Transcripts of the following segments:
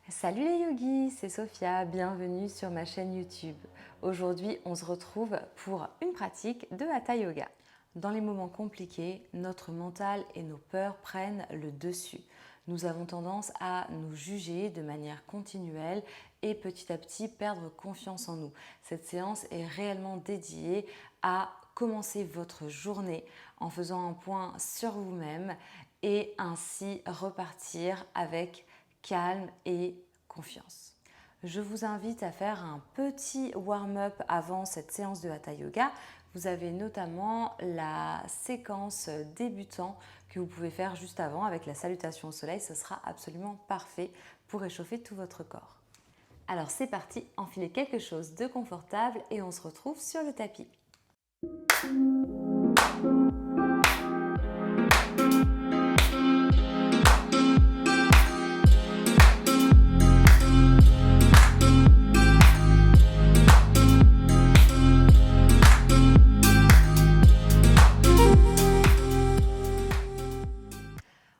Salut les yogis, c'est Sophia, bienvenue sur ma chaîne YouTube. Aujourd'hui, on se retrouve pour une pratique de Hatha Yoga. Dans les moments compliqués, notre mental et nos peurs prennent le dessus. Nous avons tendance à nous juger de manière continuelle et petit à petit perdre confiance en nous. Cette séance est réellement dédiée à commencer votre journée en faisant un point sur vous-même et ainsi repartir avec calme et confiance. Je vous invite à faire un petit warm-up avant cette séance de Hatha Yoga. Vous avez notamment la séquence débutant que vous pouvez faire juste avant avec la salutation au soleil. Ce sera absolument parfait pour réchauffer tout votre corps. Alors c'est parti, enfilez quelque chose de confortable et on se retrouve sur le tapis.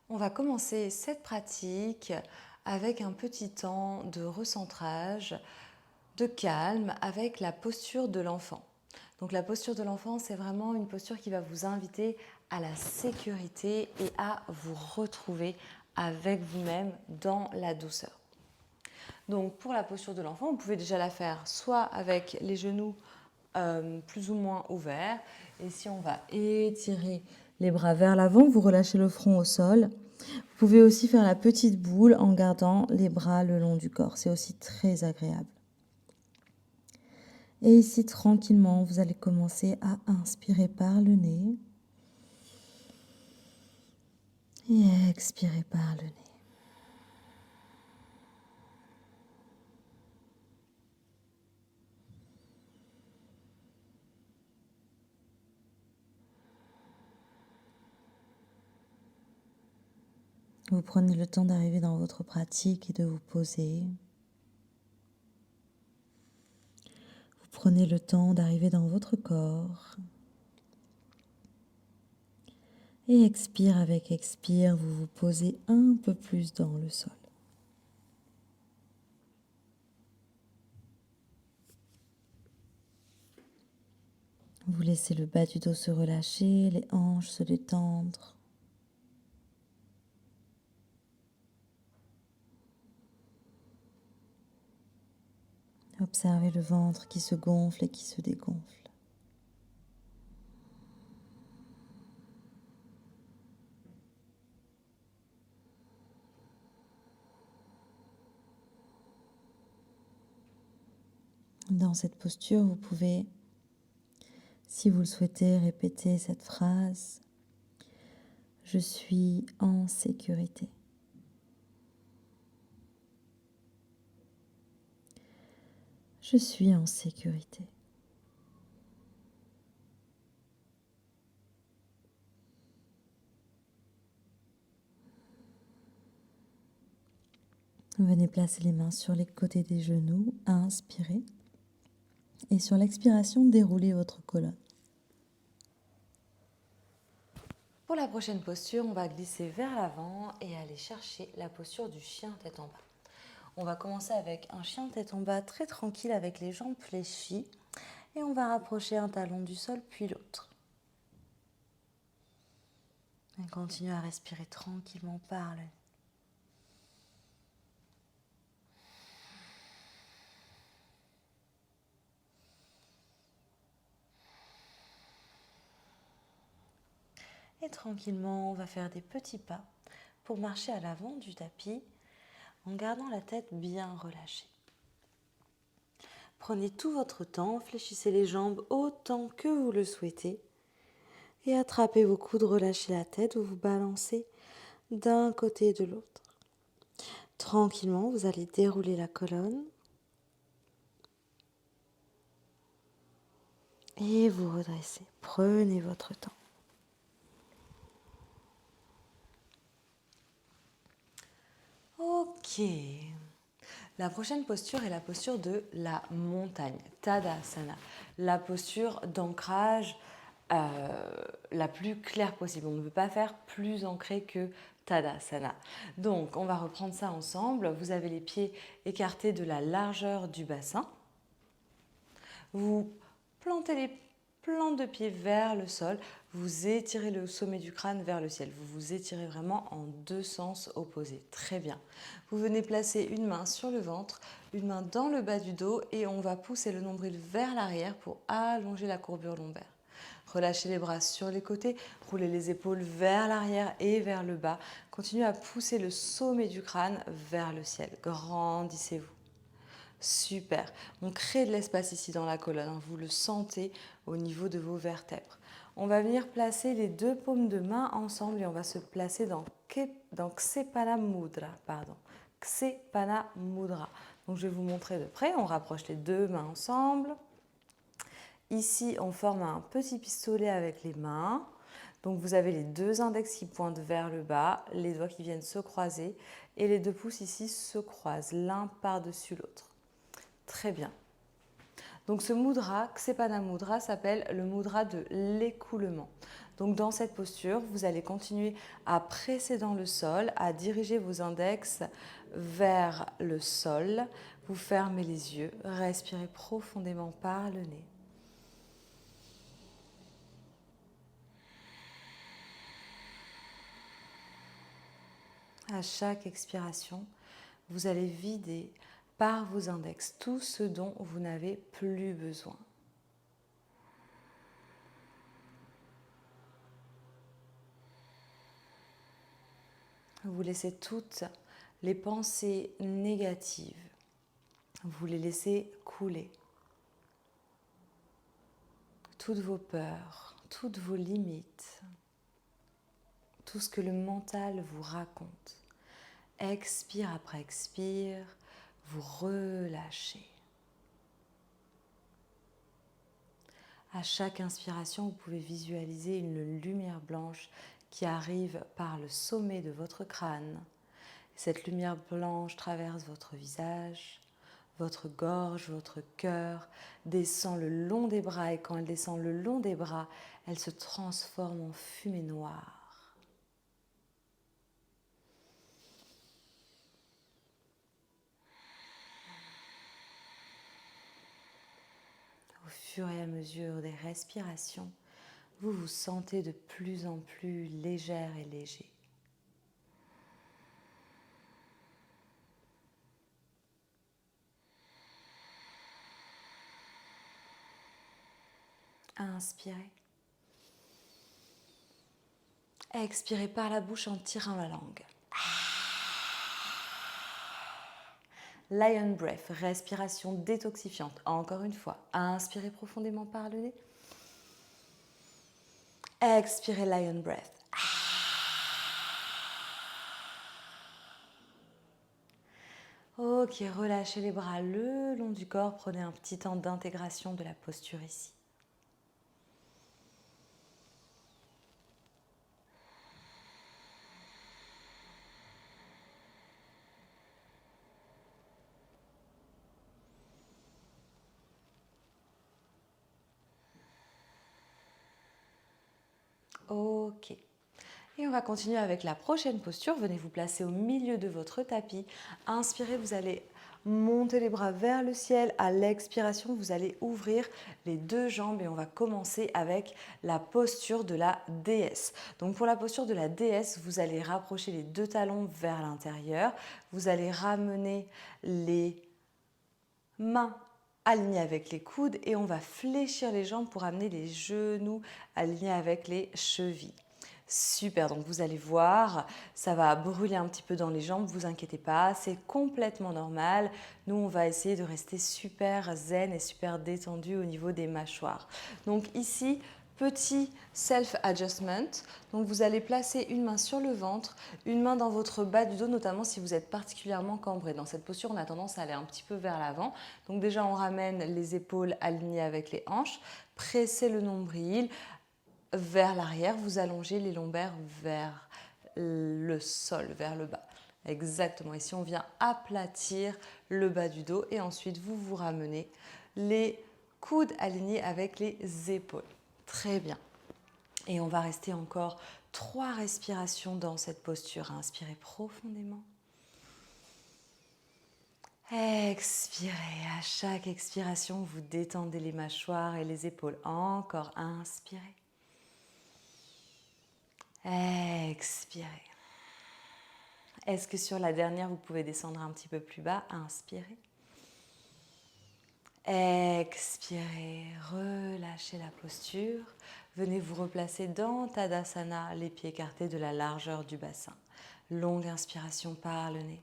On va commencer cette pratique avec un petit temps de recentrage, de calme avec la posture de l'enfant. Donc la posture de l'enfant, c'est vraiment une posture qui va vous inviter à la sécurité et à vous retrouver avec vous-même dans la douceur. Donc pour la posture de l'enfant, vous pouvez déjà la faire soit avec les genoux plus ou moins ouverts. Et si on va étirer les bras vers l'avant, vous relâchez le front au sol. Vous pouvez aussi faire la petite boule en gardant les bras le long du corps. C'est aussi très agréable. Et ici, tranquillement, vous allez commencer à inspirer par le nez et expirer par le nez. Vous prenez le temps d'arriver dans votre pratique et de vous poser. Vous prenez le temps d'arriver dans votre corps. Et expire avec expire, vous vous posez un peu plus dans le sol. Vous laissez le bas du dos se relâcher, les hanches se détendre. Observez le ventre qui se gonfle et qui se dégonfle. Dans cette posture, vous pouvez, si vous le souhaitez, répéter cette phrase. Je suis en sécurité. Je suis en sécurité. Venez placer les mains sur les côtés des genoux, inspirez. Et sur l'expiration, déroulez votre colonne. Pour la prochaine posture, on va glisser vers l'avant et aller chercher la posture du chien tête en bas. On va commencer avec un chien tête en bas très tranquille avec les jambes fléchies et on va rapprocher un talon du sol puis l'autre. Et continue à respirer tranquillement par le nez. Et tranquillement, on va faire des petits pas pour marcher à l'avant du tapis en gardant la tête bien relâchée. Prenez tout votre temps, fléchissez les jambes autant que vous le souhaitez et attrapez vos coudes, relâchez la tête ou vous balancez d'un côté et de l'autre. Tranquillement, vous allez dérouler la colonne et vous redressez. Prenez votre temps. Ok. La prochaine posture est la posture de la montagne, Tadasana. La posture d'ancrage la plus claire possible. On ne peut pas faire plus ancré que Tadasana. Donc, on va reprendre ça ensemble. Vous avez les pieds écartés de la largeur du bassin. Vous plantez les plantes de pied vers le sol. Vous étirez le sommet du crâne vers le ciel. Vous vous étirez vraiment en deux sens opposés. Très bien. Vous venez placer une main sur le ventre, une main dans le bas du dos et on va pousser le nombril vers l'arrière pour allonger la courbure lombaire. Relâchez les bras sur les côtés, roulez les épaules vers l'arrière et vers le bas. Continuez à pousser le sommet du crâne vers le ciel. Grandissez-vous. Super. On crée de l'espace ici dans la colonne. Vous le sentez au niveau de vos vertèbres. On va venir placer les deux paumes de main ensemble et on va se placer dans Ksepana Mudra. Ksepana Mudra. Donc je vais vous montrer de près. On rapproche les deux mains ensemble. Ici, on forme un petit pistolet avec les mains. Donc vous avez les deux index qui pointent vers le bas, les doigts qui viennent se croiser et les deux pouces ici se croisent l'un par-dessus l'autre. Très bien. Donc ce mudra, Ksepana Mudra, s'appelle le mudra de l'écoulement. Donc dans cette posture, vous allez continuer à presser dans le sol, à diriger vos index vers le sol. Vous fermez les yeux, respirez profondément par le nez. À chaque expiration, vous allez vider par vos index tout ce dont vous n'avez plus besoin. Vous laissez toutes les pensées négatives, vous les laissez couler. Toutes vos peurs, toutes vos limites, tout ce que le mental vous raconte. Expire après expire, vous relâchez. À chaque inspiration, vous pouvez visualiser une lumière blanche qui arrive par le sommet de votre crâne. Cette lumière blanche traverse votre visage, votre gorge, votre cœur, descend le long des bras et quand elle descend le long des bras, elle se transforme en fumée noire. Au fur et à mesure des respirations, vous vous sentez de plus en plus légère et léger. Inspirez. Expirez par la bouche en tirant la langue. Lion breath, respiration détoxifiante. Encore une fois, inspirez profondément par le nez. Expirez lion breath. Ok, relâchez les bras le long du corps. Prenez un petit temps d'intégration de la posture ici. Ok. Et on va continuer avec la prochaine posture. Venez vous placer au milieu de votre tapis. Inspirez, vous allez monter les bras vers le ciel. À l'expiration, vous allez ouvrir les deux jambes et on va commencer avec la posture de la déesse. Donc pour la posture de la déesse, vous allez rapprocher les deux talons vers l'intérieur. Vous allez ramener les mains alignés avec les coudes et on va fléchir les jambes pour amener les genoux alignés avec les chevilles. Super, donc vous allez voir, ça va brûler un petit peu dans les jambes, vous inquiétez pas, c'est complètement normal. Nous, on va essayer de rester super zen et super détendu au niveau des mâchoires. Donc ici, petit self-adjustment. Donc vous allez placer une main sur le ventre, une main dans votre bas du dos, notamment si vous êtes particulièrement cambré. Dans cette posture, on a tendance à aller un petit peu vers l'avant. Donc déjà, on ramène les épaules alignées avec les hanches, pressez le nombril vers l'arrière, vous allongez les lombaires vers le sol, vers le bas. Exactement. Ici, on vient aplatir le bas du dos et ensuite, vous vous ramenez les coudes alignés avec les épaules. Très bien. Et on va rester encore 3 respirations dans cette posture. Inspirez profondément. Expirez. À chaque expiration, vous détendez les mâchoires et les épaules. Encore. Inspirez. Expirez. Est-ce que sur la dernière, vous pouvez descendre un petit peu plus bas? Inspirez. Expirez, relâchez la posture. Venez vous replacer dans Tadasana, les pieds écartés de la largeur du bassin. Longue inspiration par le nez.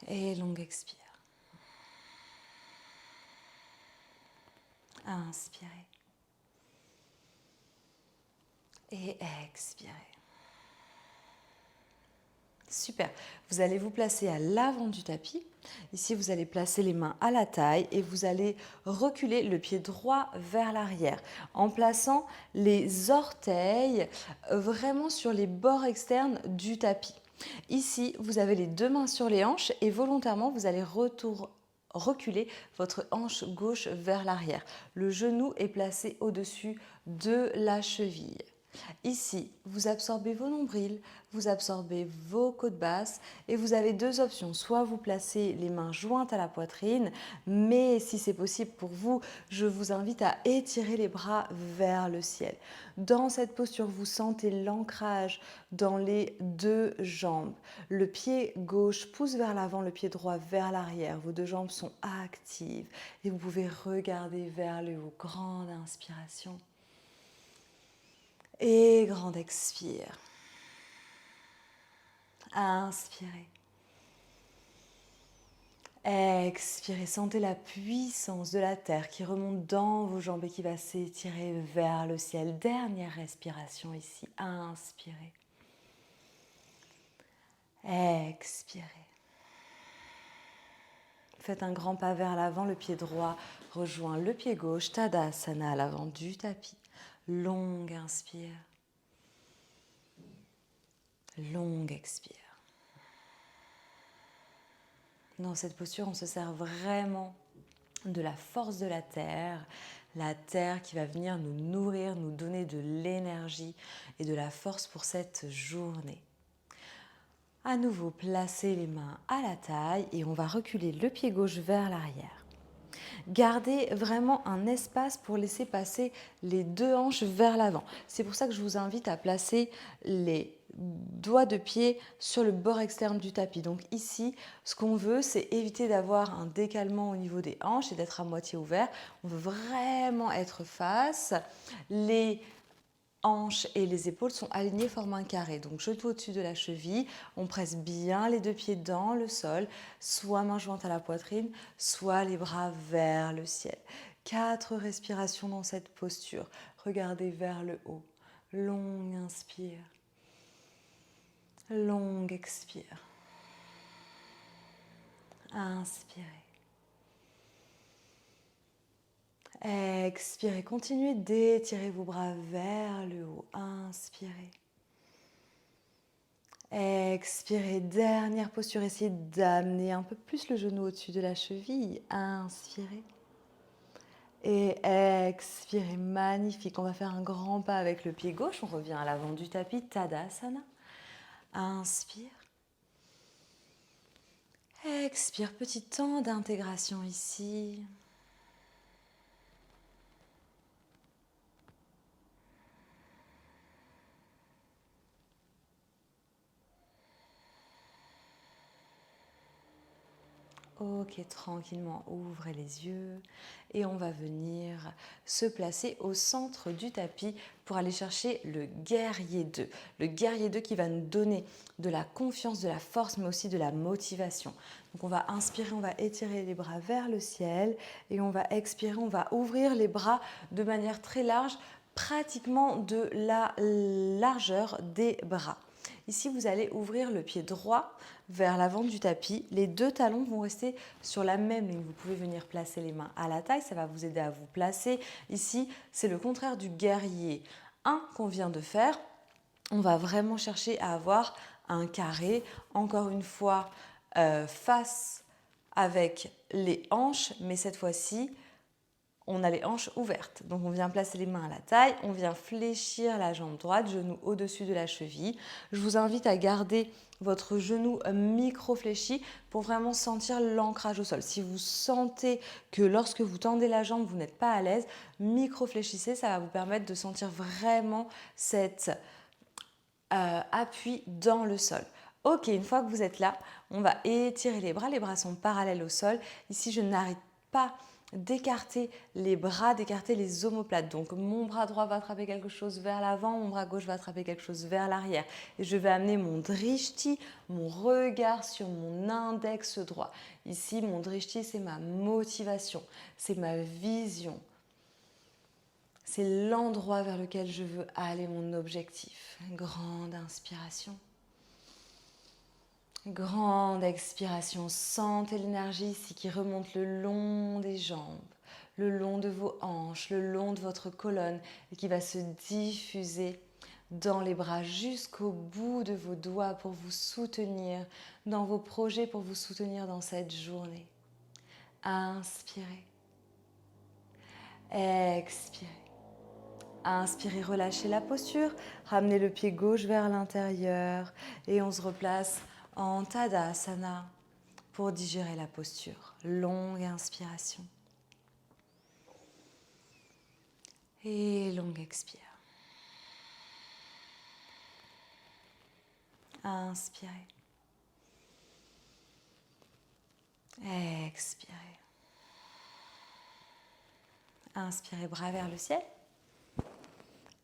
Et longue expire. Inspirez. Et expirez. Super. Vous allez vous placer à l'avant du tapis. Ici, vous allez placer les mains à la taille et vous allez reculer le pied droit vers l'arrière en plaçant les orteils vraiment sur les bords externes du tapis. Ici, vous avez les 2 mains sur les hanches et volontairement, vous allez reculer votre hanche gauche vers l'arrière. Le genou est placé au-dessus de la cheville. Ici, vous absorbez vos nombrils, vous absorbez vos côtes basses et vous avez 2 options. Soit vous placez les mains jointes à la poitrine, mais si c'est possible pour vous, je vous invite à étirer les bras vers le ciel. Dans cette posture, vous sentez l'ancrage dans les 2 jambes. Le pied gauche pousse vers l'avant, le pied droit vers l'arrière. Vos 2 jambes sont actives et vous pouvez regarder vers le haut. Grande inspiration. Et grande expire. Inspirez. Expirez. Sentez la puissance de la terre qui remonte dans vos jambes et qui va s'étirer vers le ciel. Dernière respiration ici. Inspirez. Expirez. Faites un grand pas vers l'avant. Le pied droit rejoint le pied gauche. Tadasana à l'avant du tapis. Longue inspire. Longue expire. Dans cette posture, on se sert vraiment de la force de la terre qui va venir nous nourrir, nous donner de l'énergie et de la force pour cette journée. À nouveau, placez les mains à la taille et on va reculer le pied gauche vers l'arrière. Gardez vraiment un espace pour laisser passer les 2 hanches vers l'avant. C'est pour ça que je vous invite à placer les doigts de pied sur le bord externe du tapis. Donc ici, ce qu'on veut, c'est éviter d'avoir un décalement au niveau des hanches et d'être à moitié ouvert. On veut vraiment être face. Les hanches et les épaules sont alignées, forment un carré. Donc genou au-dessus de la cheville, on presse bien les 2 pieds dans le sol, soit main jointe à la poitrine, soit les bras vers le ciel. 4 respirations dans cette posture. Regardez vers le haut. Longue inspire. Longue expire. Inspirez. Expirez, continuez d'étirer vos bras vers le haut. Inspirez. Expirez, dernière posture, essayez d'amener un peu plus le genou au-dessus de la cheville. Inspirez. Et expirez, magnifique. On va faire un grand pas avec le pied gauche. On revient à l'avant du tapis, Tadasana. Inspire. Expire, petit temps d'intégration ici. Ok, tranquillement, ouvrez les yeux et on va venir se placer au centre du tapis pour aller chercher le guerrier 2. Le guerrier 2 qui va nous donner de la confiance, de la force, mais aussi de la motivation. Donc on va inspirer, on va étirer les bras vers le ciel et on va expirer, on va ouvrir les bras de manière très large, pratiquement de la largeur des bras. Ici, vous allez ouvrir le pied droit vers l'avant du tapis. Les 2 talons vont rester sur la même ligne. Vous pouvez venir placer les mains à la taille, ça va vous aider à vous placer. Ici, c'est le contraire du guerrier 1 qu'on vient de faire. On va vraiment chercher à avoir un carré, encore une fois, face avec les hanches, mais cette fois-ci, on a les hanches ouvertes. Donc on vient placer les mains à la taille, on vient fléchir la jambe droite, genou au-dessus de la cheville. Je vous invite à garder votre genou micro-fléchi pour vraiment sentir l'ancrage au sol. Si vous sentez que lorsque vous tendez la jambe, vous n'êtes pas à l'aise, micro-fléchissez, ça va vous permettre de sentir vraiment cet appui dans le sol. Ok, une fois que vous êtes là, on va étirer les bras sont parallèles au sol. Ici, je n'arrête pas d'écarter les bras, d'écarter les omoplates. Donc mon bras droit va attraper quelque chose vers l'avant, mon bras gauche va attraper quelque chose vers l'arrière. Et je vais amener mon drishti, mon regard sur mon index droit. Ici, mon drishti, c'est ma motivation, c'est ma vision. C'est l'endroit vers lequel je veux aller, mon objectif. Grande inspiration. Grande expiration. Sentez l'énergie ici qui remonte le long des jambes, le long de vos hanches, le long de votre colonne et qui va se diffuser dans les bras jusqu'au bout de vos doigts pour vous soutenir dans vos projets, pour vous soutenir dans cette journée. Inspirez. Expirez. Inspirez, relâchez la posture, ramenez le pied gauche vers l'intérieur et on se replace en Tadasana pour digérer la posture. Longue inspiration et longue expire. Inspirez. Expirez. Inspirez, bras vers le ciel.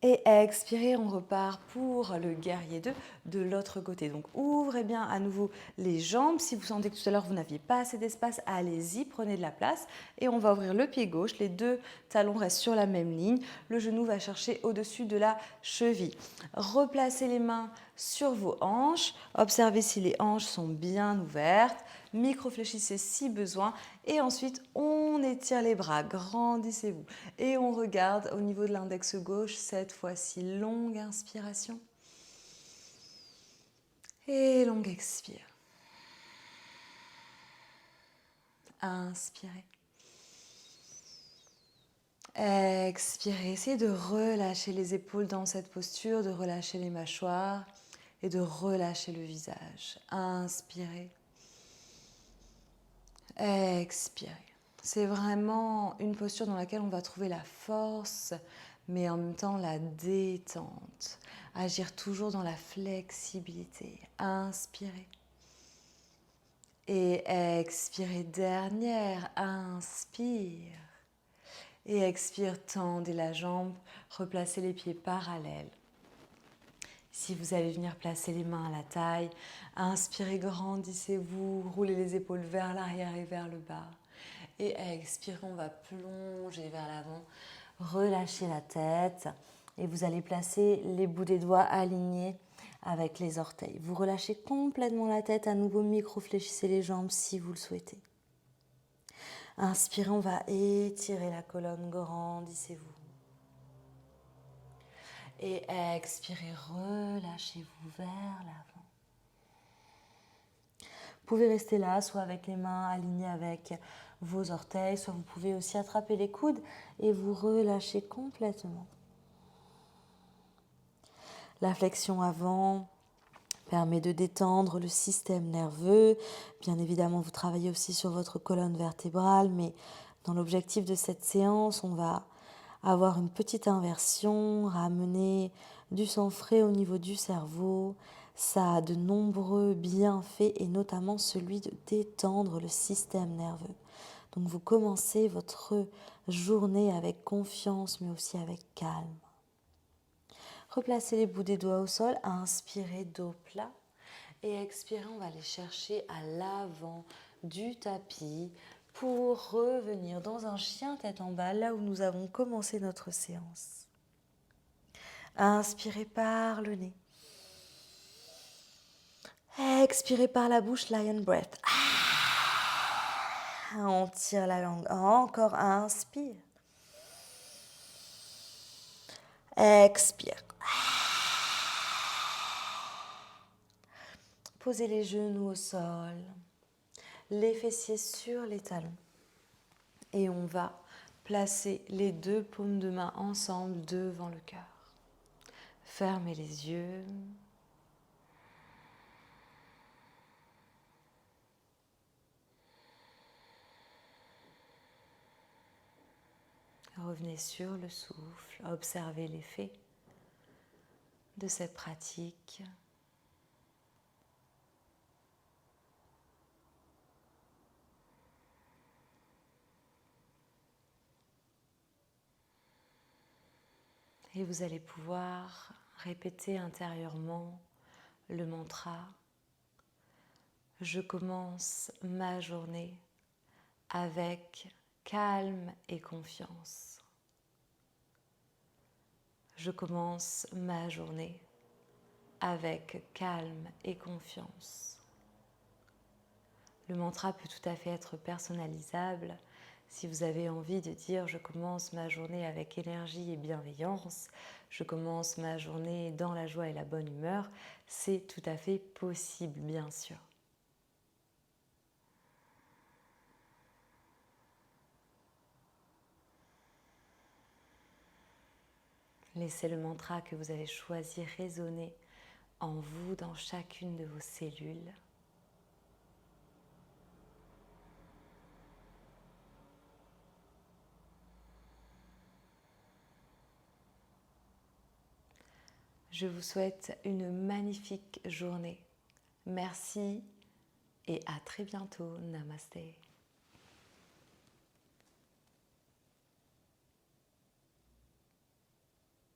Et expirez, on repart pour le guerrier 2 de l'autre côté. Donc ouvrez bien à nouveau les jambes. Si vous sentez que tout à l'heure vous n'aviez pas assez d'espace, allez-y, prenez de la place. Et on va ouvrir le pied gauche. Les deux talons restent sur la même ligne. Le genou va chercher au-dessus de la cheville. Replacez les mains sur vos hanches. Observez si les hanches sont bien ouvertes. Micro-fléchissez si besoin. Et ensuite, on étire les bras, grandissez-vous. Et on regarde au niveau de l'index gauche, cette fois-ci, longue inspiration. Et longue expire. Inspirez. Expirez. Essayez de relâcher les épaules dans cette posture, de relâcher les mâchoires et de relâcher le visage. Inspirez. Expirez. C'est vraiment une posture dans laquelle on va trouver la force, mais en même temps la détente. Agir toujours dans la flexibilité. Inspirez. Et expirez. Dernière. Inspire. Et expire. Tendez la jambe. Replacez les pieds parallèles. Si vous allez venir placer les mains à la taille, inspirez, grandissez-vous, roulez les épaules vers l'arrière et vers le bas. Et expirez, on va plonger vers l'avant, relâchez la tête et vous allez placer les bouts des doigts alignés avec les orteils. Vous relâchez complètement la tête, à nouveau micro-fléchissez les jambes si vous le souhaitez. Inspirez, on va étirer la colonne, grandissez-vous. Et expirez, relâchez-vous vers l'avant. Vous pouvez rester là, soit avec les mains alignées avec vos orteils, soit vous pouvez aussi attraper les coudes et vous relâcher complètement. La flexion avant permet de détendre le système nerveux. Bien évidemment, vous travaillez aussi sur votre colonne vertébrale, mais dans l'objectif de cette séance, on va avoir une petite inversion, ramener du sang frais au niveau du cerveau. Ça a de nombreux bienfaits et notamment celui de détendre le système nerveux. Donc vous commencez votre journée avec confiance mais aussi avec calme. Replacez les bouts des doigts au sol, inspirez dos plat et expirez, on va aller chercher à l'avant du tapis pour revenir dans un chien tête en bas, là où nous avons commencé notre séance. Inspirez par le nez. Expirez par la bouche, lion breath. On tire la langue. Encore, inspire. Expire. Posez les genoux au sol, les fessiers sur les talons. Et on va Placez les deux paumes de main ensemble devant le cœur. Fermez les yeux. Revenez sur le souffle, observez l'effet de cette pratique. Et vous allez pouvoir répéter intérieurement le mantra « Je commence ma journée avec calme et confiance. Je commence ma journée avec calme et confiance. » Le mantra peut tout à fait être personnalisable. Si vous avez envie de dire « Je commence ma journée avec énergie et bienveillance », « Je commence ma journée dans la joie et la bonne humeur », c'est tout à fait possible, bien sûr. Laissez le mantra que vous avez choisi résonner en vous, dans chacune de vos cellules. Je vous souhaite une magnifique journée. Merci et à très bientôt. Namasté.